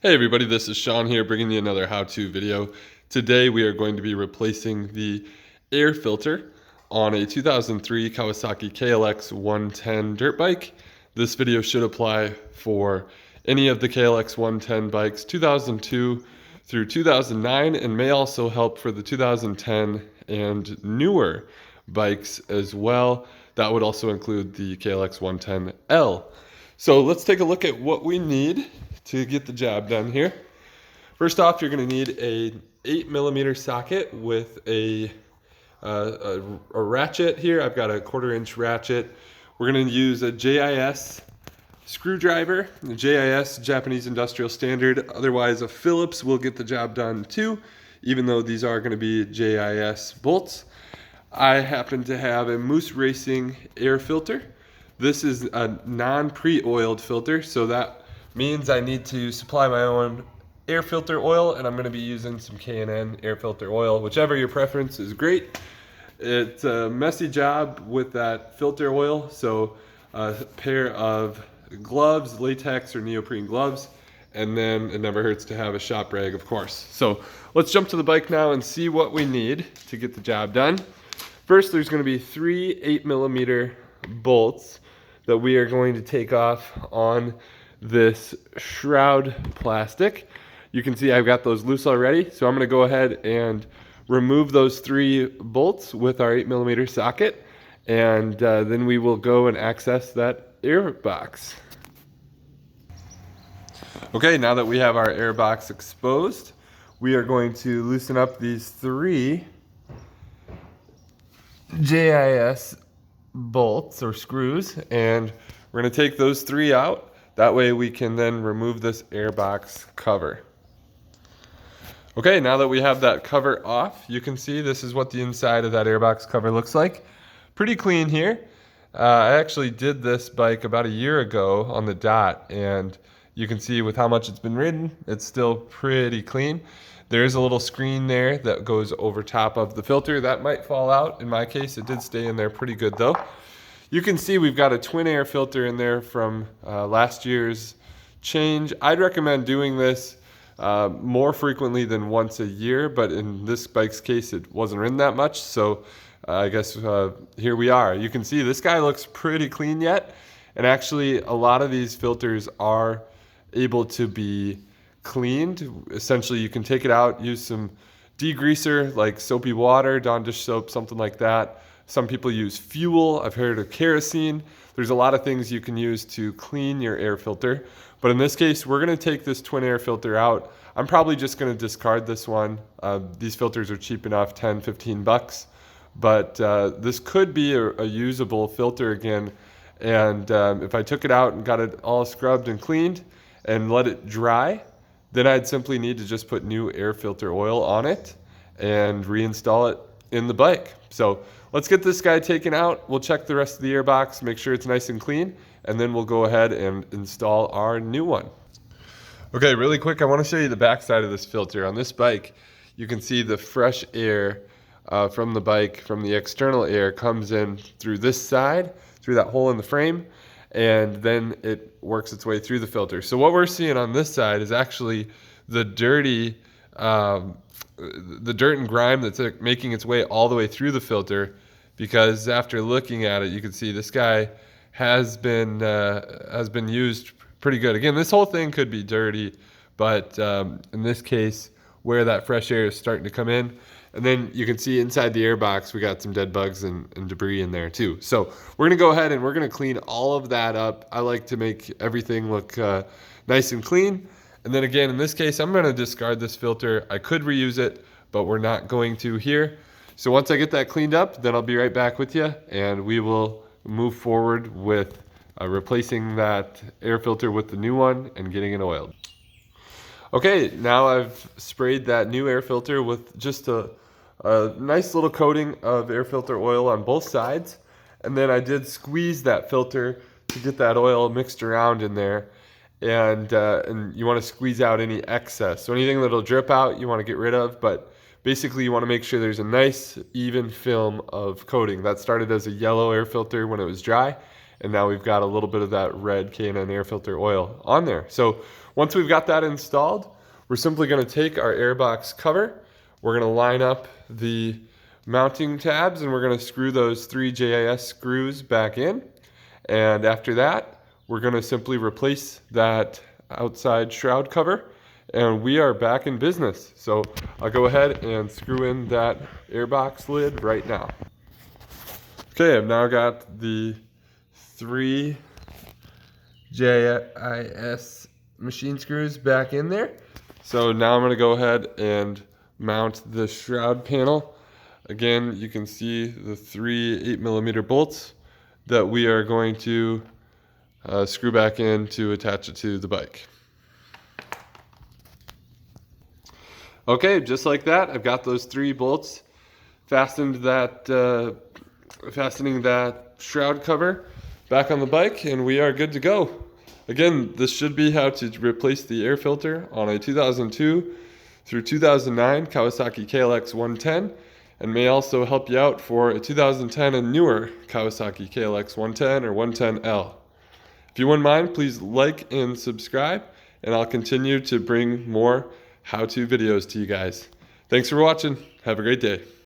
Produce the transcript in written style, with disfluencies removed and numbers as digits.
Hey everybody, this is Sean here bringing you another how-to video. Today we are going to be replacing the air filter on a 2003 Kawasaki KLX 110 dirt bike. This video should apply for any of the KLX 110 bikes 2002 through 2009 and may also help for the 2010 and newer bikes as well. That would also include the KLX 110L. So let's take a look at what we need to get the job done here. First off, you're going to need a 8mm socket with a ratchet here. I've got a 1/4-inch ratchet. We're going to use a JIS screwdriver. The JIS, Japanese Industrial Standard. Otherwise, a Phillips will get the job done too, even though these are going to be JIS bolts. I happen to have a Moose Racing air filter. This is a non-pre-oiled filter, so that means I need to supply my own air filter oil, and I'm going to be using some K&N air filter oil. Whichever your preference is great. It's a messy job with that filter oil, so a pair of gloves, latex or neoprene gloves, and then it never hurts to have a shop rag, of course. So let's jump to the bike now and see what we need to get the job done. First, there's going to be 3 8mm bolts that we are going to take off on this shroud plastic. You can see I've got those loose already, so I'm going to go ahead and remove those 3 bolts with our 8mm socket, and then we will go and access that air box. Okay, now that we have our air box exposed, we are going to loosen up these 3 JIS bolts or screws, and we're going to take those 3 out. That way we can then remove this air box cover. Okay, now that we have that cover off, you can see this is what the inside of that air box cover looks like. Pretty clean here. I actually did this bike about a year ago on the dot, and you can see with how much it's been ridden, it's still pretty clean. There is a little screen there that goes over top of the filter. That might fall out. In my case, it did stay in there pretty good though. You can see we've got a twin air filter in there from last year's change. I'd recommend doing this more frequently than once a year, but in this bike's case, it wasn't ridden that much. So I guess here we are. You can see this guy looks pretty clean yet. And actually, a lot of these filters are able to be cleaned. Essentially, you can take it out, use some degreaser like soapy water, Dawn dish soap, something like that. Some people use fuel. I've heard of kerosene. There's a lot of things you can use to clean your air filter. But in this case, we're going to take this twin air filter out. I'm probably just going to discard this one. These filters are cheap enough, 10, 15 bucks. But this could be a usable filter again. And if I took it out and got it all scrubbed and cleaned and let it dry, then I'd simply need to just put new air filter oil on it and reinstall it in the bike. So let's get this guy taken out. We'll check the rest of the air box, make sure it's nice and clean, and then we'll go ahead and install our new one. Okay, really quick, I want to show you the back side of this filter. On this bike, you can see the fresh air from the bike, from the external air, comes in through this side, through that hole in the frame, and then it works its way through the filter. So what we're seeing on this side is actually the dirty, the dirt and grime that's making its way all the way through the filter, because after looking at it, you can see this guy has been used pretty good. Again, this whole thing could be dirty, but in this case, where that fresh air is starting to come in, and then you can see inside the air box, we got some dead bugs and debris in there too. So we're gonna go ahead and we're gonna clean all of that up. I like to make everything look nice and clean. And then again, in this case, I'm gonna discard this filter. I could reuse it, but we're not going to here. So once I get that cleaned up, then I'll be right back with you, and we will move forward with replacing that air filter with the new one and getting it oiled. Okay, now I've sprayed that new air filter with just a nice little coating of air filter oil on both sides. And then I did squeeze that filter to get that oil mixed around in there. And you want to squeeze out any excess. So anything that'll drip out, you want to get rid of. But basically, you want to make sure there's a nice, even film of coating. That started as a yellow air filter when it was dry. And now we've got a little bit of that red K&N air filter oil on there. So once we've got that installed, we're simply going to take our airbox cover, we're going to line up the mounting tabs, and we're going to screw those 3 JIS screws back in. And after that, we're going to simply replace that outside shroud cover, and we are back in business. So I'll go ahead and screw in that airbox lid right now. Okay, I've now got the 3 JIS machine screws back in there. So now I'm going to go ahead and mount the shroud panel. Again, you can see the 3 8mm bolts that we are going to screw back in to attach it to the bike. Okay, just like that, I've got those 3 bolts fastening that shroud cover back on the bike, and we are good to go. Again, this should be how to replace the air filter on a 2002 through 2009 Kawasaki KLX 110, and may also help you out for a 2010 and newer Kawasaki KLX 110 or 110L. If you wouldn't mind, please like and subscribe, and I'll continue to bring more how-to videos to you guys. Thanks for watching. Have a great day.